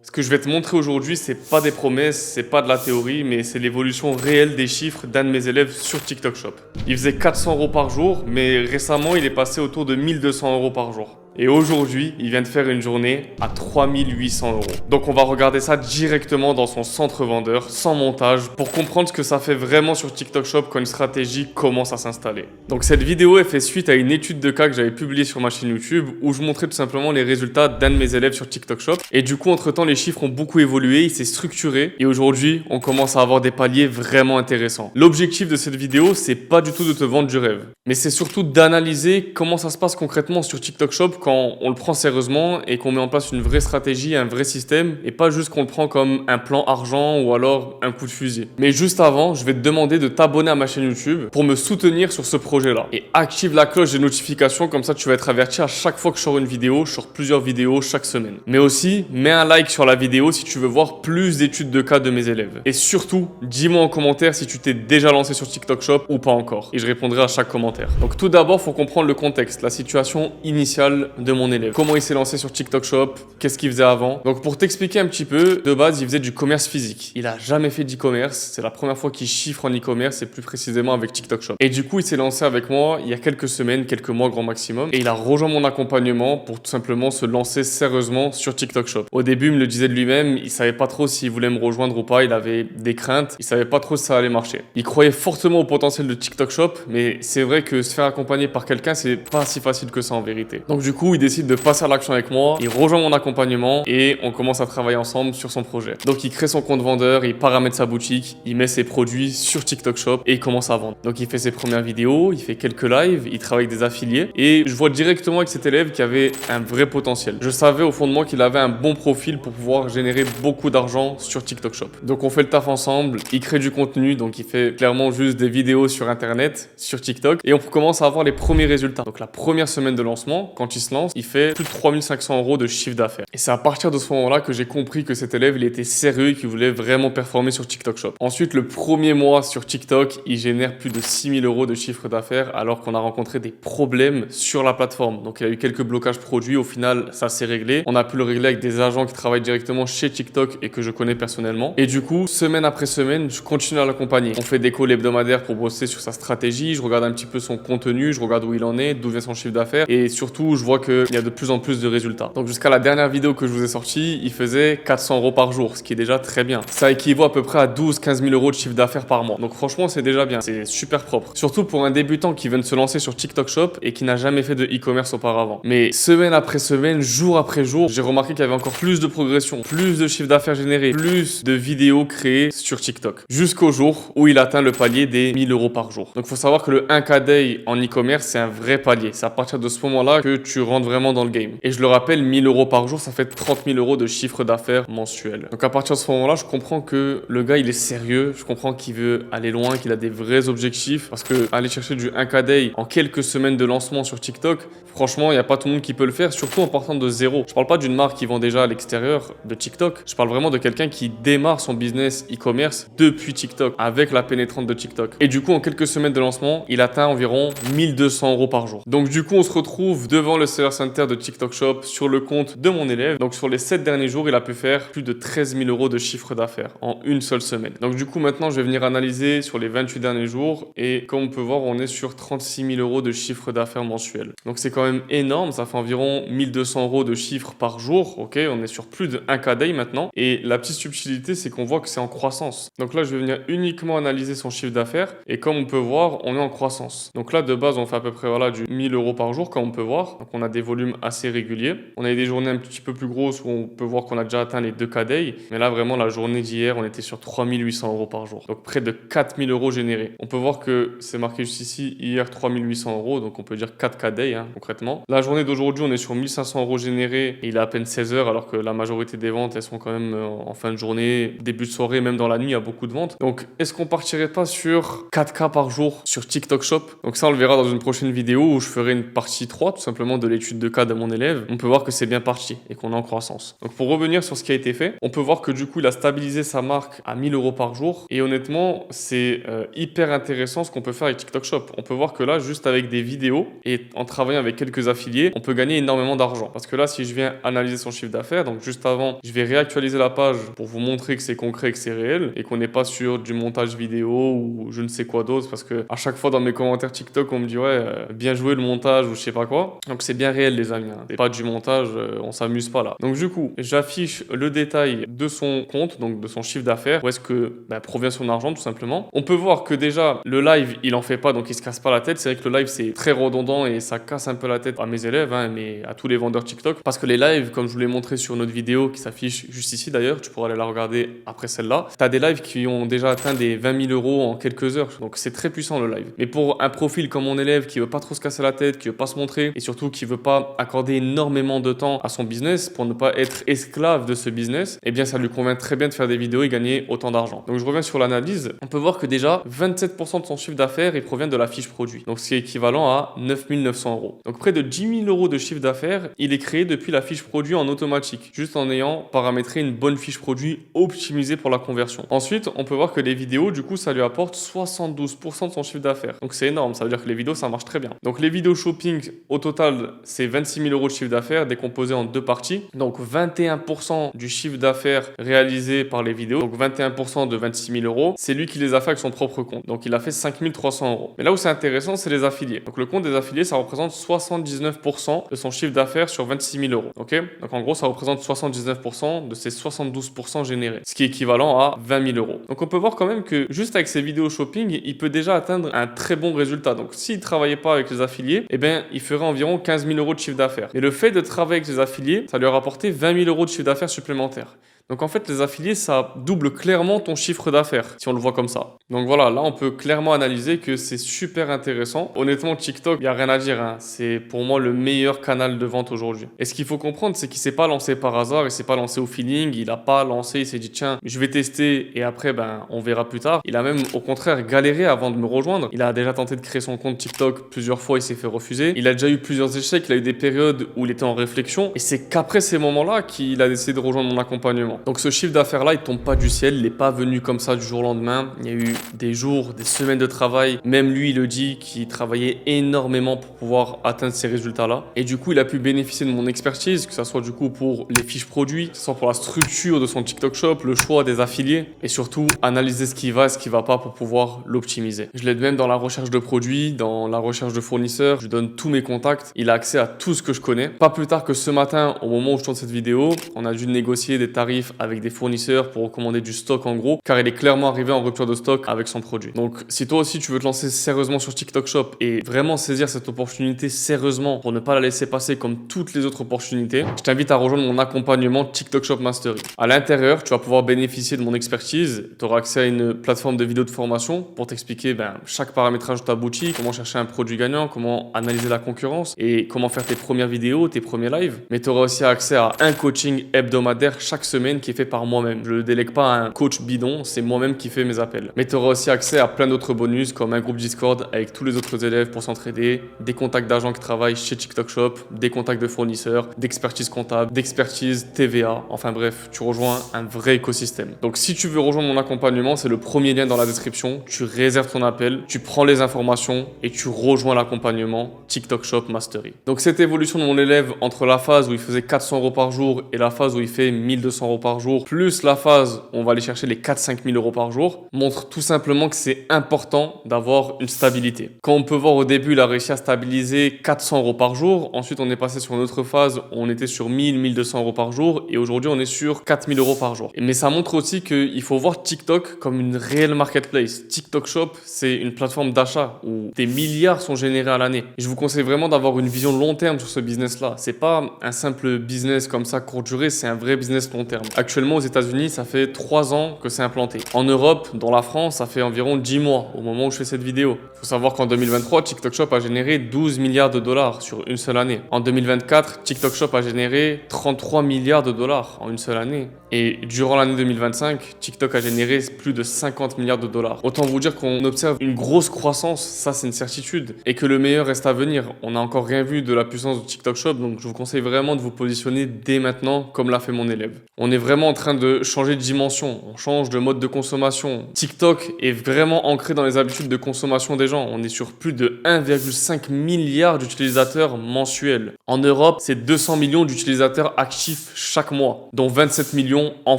Ce que je vais te montrer aujourd'hui, c'est pas des promesses, c'est pas de la théorie, mais c'est l'évolution réelle des chiffres d'un de mes élèves sur TikTok Shop. Il faisait 400 euros par jour, mais récemment, il est passé autour de 1200 euros par jour. Et aujourd'hui, il vient de faire une journée à 3800 euros. Donc on va regarder ça directement dans son centre vendeur, sans montage, pour comprendre ce que ça fait vraiment sur TikTok Shop quand une stratégie commence à s'installer. Donc cette vidéo, elle fait suite à une étude de cas que j'avais publiée sur ma chaîne YouTube, où je montrais tout simplement les résultats d'un de mes élèves sur TikTok Shop. Et du coup, entre-temps, les chiffres ont beaucoup évolué, il s'est structuré, et aujourd'hui, on commence à avoir des paliers vraiment intéressants. L'objectif de cette vidéo, c'est pas du tout de te vendre du rêve, mais c'est surtout d'analyser comment ça se passe concrètement sur TikTok Shop quand on le prend sérieusement et qu'on met en place une vraie stratégie, un vrai système, et pas juste qu'on le prend comme un plan argent ou alors un coup de fusil. Mais juste avant, je vais te demander de t'abonner à ma chaîne YouTube pour me soutenir sur ce projet-là. Et active la cloche des notifications, comme ça tu vas être averti à chaque fois que je sors une vidéo. Je sors plusieurs vidéos chaque semaine. Mais aussi, mets un like sur la vidéo si tu veux voir plus d'études de cas de mes élèves. Et surtout, dis-moi en commentaire si tu t'es déjà lancé sur TikTok Shop ou pas encore. Et je répondrai à chaque commentaire. Donc tout d'abord, il faut comprendre le contexte, la situation initiale de mon élève. Comment il s'est lancé sur TikTok Shop, qu'est-ce qu'il faisait avant. Donc pour t'expliquer un petit peu, de base, il faisait du commerce physique. Il a jamais fait d'e-commerce. C'est la première fois qu'il chiffre en e-commerce et plus précisément avec TikTok Shop. Et du coup, il s'est lancé avec moi il y a quelques semaines, quelques mois grand maximum. Et il a rejoint mon accompagnement pour tout simplement se lancer sérieusement sur TikTok Shop. Au début, il me le disait de lui-même, il savait pas trop s'il voulait me rejoindre ou pas. Il avait des craintes. Il savait pas trop si ça allait marcher. Il croyait fortement au potentiel de TikTok Shop, mais c'est vrai que se faire accompagner par quelqu'un, c'est pas si facile que ça en vérité. Donc du coup, il décide de passer à l'action avec moi, il rejoint mon accompagnement et on commence à travailler ensemble sur son projet. Donc il crée son compte vendeur, il paramètre sa boutique, il met ses produits sur TikTok Shop et il commence à vendre. Donc il fait ses premières vidéos, il fait quelques lives, il travaille avec des affiliés et je vois directement avec cet élève qu'il avait un vrai potentiel. Je savais au fond de moi qu'il avait un bon profil pour pouvoir générer beaucoup d'argent sur TikTok Shop. Donc on fait le taf ensemble, il crée du contenu, donc il fait clairement juste des vidéos sur internet, sur TikTok et on commence à avoir les premiers résultats. Donc la première semaine de lancement, quand il se lance, il fait plus de 3500 euros de chiffre d'affaires. Et c'est à partir de ce moment-là que j'ai compris que cet élève, il était sérieux et qu'il voulait vraiment performer sur TikTok Shop. Ensuite, le premier mois sur TikTok, il génère plus de 6000 euros de chiffre d'affaires alors qu'on a rencontré des problèmes sur la plateforme. Donc il y a eu quelques blocages produits. Au final, ça s'est réglé. On a pu le régler avec des agents qui travaillent directement chez TikTok et que je connais personnellement. Et du coup, semaine après semaine, je continue à l'accompagner. On fait des calls hebdomadaires pour bosser sur sa stratégie. Je regarde un petit peu son contenu, je regarde où il en est, d'où vient son chiffre d'affaires. Et surtout, je vois qu'il y a de plus en plus de résultats. Donc jusqu'à la dernière vidéo que je vous ai sortie, il faisait 400 euros par jour, ce qui est déjà très bien. Ça équivaut à peu près à 12-15 000 euros de chiffre d'affaires par mois. Donc franchement, c'est déjà bien. C'est super propre. Surtout pour un débutant qui vient de se lancer sur TikTok Shop et qui n'a jamais fait de e-commerce auparavant. Mais semaine après semaine, jour après jour, j'ai remarqué qu'il y avait encore plus de progression, plus de chiffre d'affaires généré, plus de vidéos créées sur TikTok. Jusqu'au jour où il atteint le palier des 1000 euros par jour. Donc il faut savoir que le 1K Day en e-commerce, c'est un vrai palier. C'est à partir de ce moment-là que tu rentres vraiment dans le game. Et je le rappelle, 1000 euros par jour, ça fait 30 000 euros de chiffre d'affaires mensuel. Donc à partir de ce moment-là, je comprends que le gars, il est sérieux. Je comprends qu'il veut aller loin, qu'il a des vrais objectifs. Parce que aller chercher du 1K Day en quelques semaines de lancement sur TikTok, franchement, il n'y a pas tout le monde qui peut le faire, surtout en partant de zéro. Je parle pas d'une marque qui vend déjà à l'extérieur de TikTok. Je parle vraiment de quelqu'un qui démarre son business e-commerce depuis TikTok, avec la pénétrante de TikTok. Et du coup, en quelques semaines de lancement, il atteint environ 1200 euros par jour. Donc du coup, on se retrouve devant le Seller Center de TikTok Shop sur le compte de mon élève. Donc sur les 7 derniers jours, il a pu faire plus de 13 000 euros de chiffre d'affaires en une seule semaine. Donc du coup, maintenant, je vais venir analyser sur les 28 derniers jours. Et comme on peut voir, on est sur 36 000 euros de chiffre d'affaires mensuel. Donc c'est quand même énorme. Ça fait environ 1200 euros de chiffre par jour. Ok, on est sur plus de 1K Day maintenant. Et la petite subtilité, c'est qu'on voit que c'est en croissance. Donc là, je vais venir uniquement analyser son chiffre d'affaires. Et comme on peut voir, on est en croissance. Donc là, de base, on fait à peu près voilà, du 1000 euros par jour, comme on peut voir. Donc on a des volumes assez réguliers. On a eu des journées un petit peu plus grosses où on peut voir qu'on a déjà atteint les 2K Day. Mais là, vraiment, la journée d'hier, on était sur 3800 euros par jour. Donc près de 4000 euros générés. On peut voir que c'est marqué juste ici, hier 3800 euros. Donc on peut dire 4K Day, concrètement. La journée d'aujourd'hui, on est sur 1500 euros générés et il est à peine 16 heures, alors que la majorité des ventes, elles sont quand même en fin de journée, début de soirée, même dans la nuit, il y a beaucoup de ventes. Donc est-ce qu'on partirait pas sur 4K par jour sur TikTok Shop? Donc ça, on le verra dans une prochaine vidéo où je ferai une partie 3 tout simplement de l'étude l'étude de cas de mon élève, on peut voir que c'est bien parti et qu'on est en croissance. Donc pour revenir sur ce qui a été fait, on peut voir que du coup, il a stabilisé sa marque à 1000 euros par jour. Et honnêtement, c'est hyper intéressant ce qu'on peut faire avec TikTok Shop. On peut voir que là, juste avec des vidéos et en travaillant avec quelques affiliés, on peut gagner énormément d'argent. Parce que là, si je viens analyser son chiffre d'affaires, donc juste avant, je vais réactualiser la page pour vous montrer que c'est concret, que c'est réel et qu'on n'est pas sur du montage vidéo ou je ne sais quoi d'autre. Parce que à chaque fois dans mes commentaires TikTok, on me dit ouais, bien joué le montage ou je sais pas quoi. Donc c'est bien réel les amis, hein. C'est pas du montage, on s'amuse pas là. Donc du coup, j'affiche le détail de son compte, donc de son chiffre d'affaires, où est-ce que provient son argent tout simplement. On peut voir que déjà le live, il en fait pas, donc il se casse pas la tête. C'est vrai que le live c'est très redondant et ça casse un peu la tête à mes élèves, hein, mais à tous les vendeurs TikTok. Parce que les lives, comme je vous l'ai montré sur notre vidéo qui s'affiche juste ici d'ailleurs, tu pourras aller la regarder après celle-là. Tu as des lives qui ont déjà atteint des 20 000 euros en quelques heures, donc c'est très puissant le live. Mais pour un profil comme mon élève qui veut pas trop se casser la tête, qui veut pas se montrer et surtout qui veut pas accorder énormément de temps à son business pour ne pas être esclave de ce business, eh bien ça lui convient très bien de faire des vidéos et gagner autant d'argent. Donc je reviens sur l'analyse, on peut voir que déjà 27% de son chiffre d'affaires il provient de la fiche produit, donc ce qui est équivalent à 9 900 euros. Donc près de 10 000 euros de chiffre d'affaires, il est créé depuis la fiche produit en automatique, juste en ayant paramétré une bonne fiche produit optimisée pour la conversion. Ensuite, on peut voir que les vidéos, du coup, ça lui apporte 72% de son chiffre d'affaires. Donc c'est énorme, ça veut dire que les vidéos, ça marche très bien. Donc les vidéos shopping, au total, c'est 26 000 euros de chiffre d'affaires décomposé en deux parties. Donc 21% du chiffre d'affaires réalisé par les vidéos, donc 21% de 26 000 euros, c'est lui qui les a fait avec son propre compte. Donc il a fait 5 300 euros. Mais là où c'est intéressant, c'est les affiliés. Donc le compte des affiliés, ça représente 79% de son chiffre d'affaires sur 26 000 euros. Ok? Donc en gros, ça représente 79% de ses 72% générés, ce qui est équivalent à 20 000 euros. Donc on peut voir quand même que juste avec ses vidéos shopping, il peut déjà atteindre un très bon résultat. Donc s'il ne travaillait pas avec les affiliés, eh bien il ferait environ 15 000 euros de chiffre d'affaires. Mais le fait de travailler avec les affiliés, ça lui a rapporté 20 000 euros de chiffre d'affaires supplémentaires. Donc en fait, les affiliés, ça double clairement ton chiffre d'affaires, si on le voit comme ça. Donc voilà, là, on peut clairement analyser que c'est super intéressant. Honnêtement, TikTok, il n'y a rien à dire, hein. C'est pour moi le meilleur canal de vente aujourd'hui. Et ce qu'il faut comprendre, c'est qu'il ne s'est pas lancé par hasard, il ne s'est pas lancé au feeling, il n'a pas lancé, il s'est dit, tiens, je vais tester et après, on verra plus tard. Il a même, au contraire, galéré avant de me rejoindre. Il a déjà tenté de créer son compte TikTok plusieurs fois, il s'est fait refuser. Il a déjà eu plusieurs échecs, il a eu des périodes où il était en réflexion. Et c'est qu'après ces moments-là qu'il a décidé de rejoindre mon accompagnement. Donc ce chiffre d'affaires-là, il tombe pas du ciel, il n'est pas venu comme ça du jour au lendemain. Il y a eu des jours, des semaines de travail. Même lui, il le dit qu'il travaillait énormément pour pouvoir atteindre ces résultats-là. Et du coup, il a pu bénéficier de mon expertise, que ce soit du coup pour les fiches produits, que ce soit pour la structure de son TikTok Shop, le choix des affiliés et surtout analyser ce qui va et ce qui va pas pour pouvoir l'optimiser. Je l'aide même dans la recherche de produits, dans la recherche de fournisseurs. Je lui donne tous mes contacts. Il a accès à tout ce que je connais. Pas plus tard que ce matin, au moment où je tourne cette vidéo, on a dû négocier des tarifs avec des fournisseurs pour recommander du stock en gros, car il est clairement arrivé en rupture de stock avec son produit. Donc si toi aussi tu veux te lancer sérieusement sur TikTok Shop et vraiment saisir cette opportunité sérieusement pour ne pas la laisser passer comme toutes les autres opportunités, je t'invite à rejoindre mon accompagnement TikTok Shop Mastery. À l'intérieur, tu vas pouvoir bénéficier de mon expertise, tu auras accès à une plateforme de vidéos de formation pour t'expliquer chaque paramétrage de ta boutique, comment chercher un produit gagnant, comment analyser la concurrence et comment faire tes premières vidéos, tes premiers lives. Mais tu auras aussi accès à un coaching hebdomadaire chaque semaine qui est fait par moi-même. Je ne délègue pas à un coach bidon, c'est moi-même qui fais mes appels. Mais tu auras aussi accès à plein d'autres bonus comme un groupe Discord avec tous les autres élèves pour s'entraider, des contacts d'agents qui travaillent chez TikTok Shop, des contacts de fournisseurs, d'expertise comptable, d'expertise TVA. Enfin bref, tu rejoins un vrai écosystème. Donc si tu veux rejoindre mon accompagnement, c'est le premier lien dans la description. Tu réserves ton appel, tu prends les informations et tu rejoins l'accompagnement TikTok Shop Mastery. Donc cette évolution de mon élève entre la phase où il faisait 400 euros par jour et la phase où il fait 1200 euros par jour, plus la phase où on va aller chercher les 4-5 000 euros par jour, montre tout simplement que c'est important d'avoir une stabilité. Quand on peut voir au début, il a réussi à stabiliser 400 euros par jour. Ensuite, on est passé sur une autre phase où on était sur 1200 euros par jour et aujourd'hui, on est sur 4000 euros par jour. Mais ça montre aussi qu'il faut voir TikTok comme une réelle marketplace. TikTok Shop, c'est une plateforme d'achat où des milliards sont générés à l'année. Je vous conseille vraiment d'avoir une vision long terme sur ce business-là. C'est pas un simple business comme ça courte durée, c'est un vrai business long terme Actuellement, aux États-Unis, ça fait 3 ans que c'est implanté. En Europe, dans la France, ça fait environ 10 mois au moment où je fais cette vidéo. Il faut savoir qu'en 2023, TikTok Shop a généré 12 milliards de dollars sur une seule année. En 2024, TikTok Shop a généré 33 milliards de dollars en une seule année. Et durant l'année 2025, TikTok a généré plus de 50 milliards de dollars. Autant vous dire qu'on observe une grosse croissance, ça c'est une certitude, et que le meilleur reste à venir. On n'a encore rien vu de la puissance de TikTok Shop, donc je vous conseille vraiment de vous positionner dès maintenant comme l'a fait mon élève. On est vraiment en train de changer de dimension, on change de mode de consommation. TikTok est vraiment ancré dans les habitudes de consommation des gens. On est sur plus de 1,5 milliard d'utilisateurs mensuels. En Europe, c'est 200 millions d'utilisateurs actifs chaque mois, dont 27 millions en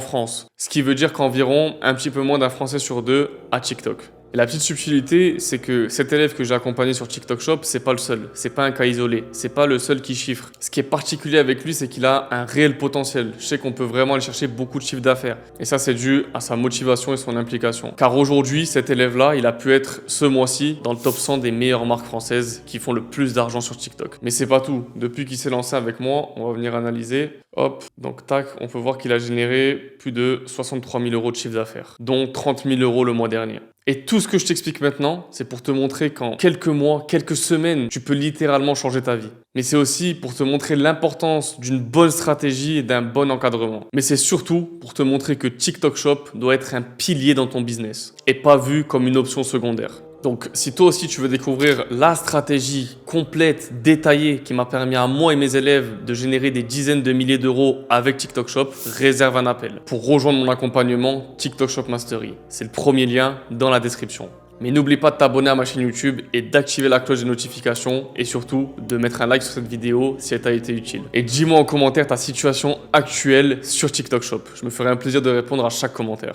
France. Ce qui veut dire qu'environ un petit peu moins d'un Français sur deux a TikTok. Et la petite subtilité, c'est que cet élève que j'ai accompagné sur TikTok Shop, c'est pas le seul. C'est pas un cas isolé. C'est pas le seul qui chiffre. Ce qui est particulier avec lui, c'est qu'il a un réel potentiel. Je sais qu'on peut vraiment aller chercher beaucoup de chiffre d'affaires. Et ça, c'est dû à sa motivation et son implication. Car aujourd'hui, cet élève-là, il a pu être ce mois-ci dans le top 100 des meilleures marques françaises qui font le plus d'argent sur TikTok. Mais c'est pas tout. Depuis qu'il s'est lancé avec moi, on va venir analyser. Hop, donc tac, on peut voir qu'il a généré plus de 63 000 euros de chiffre d'affaires, dont 30 000 euros le mois dernier. Et tout ce que je t'explique maintenant, c'est pour te montrer qu'en quelques mois, quelques semaines, tu peux littéralement changer ta vie. Mais c'est aussi pour te montrer l'importance d'une bonne stratégie et d'un bon encadrement. Mais c'est surtout pour te montrer que TikTok Shop doit être un pilier dans ton business et pas vu comme une option secondaire. Donc, si toi aussi tu veux découvrir la stratégie complète, détaillée, qui m'a permis à moi et mes élèves de générer des dizaines de milliers d'euros avec TikTok Shop, réserve un appel pour rejoindre mon accompagnement TikTok Shop Mastery. C'est le premier lien dans la description. Mais n'oublie pas de t'abonner à ma chaîne YouTube et d'activer la cloche des notifications et surtout de mettre un like sur cette vidéo si elle t'a été utile. Et dis-moi en commentaire ta situation actuelle sur TikTok Shop. Je me ferai un plaisir de répondre à chaque commentaire.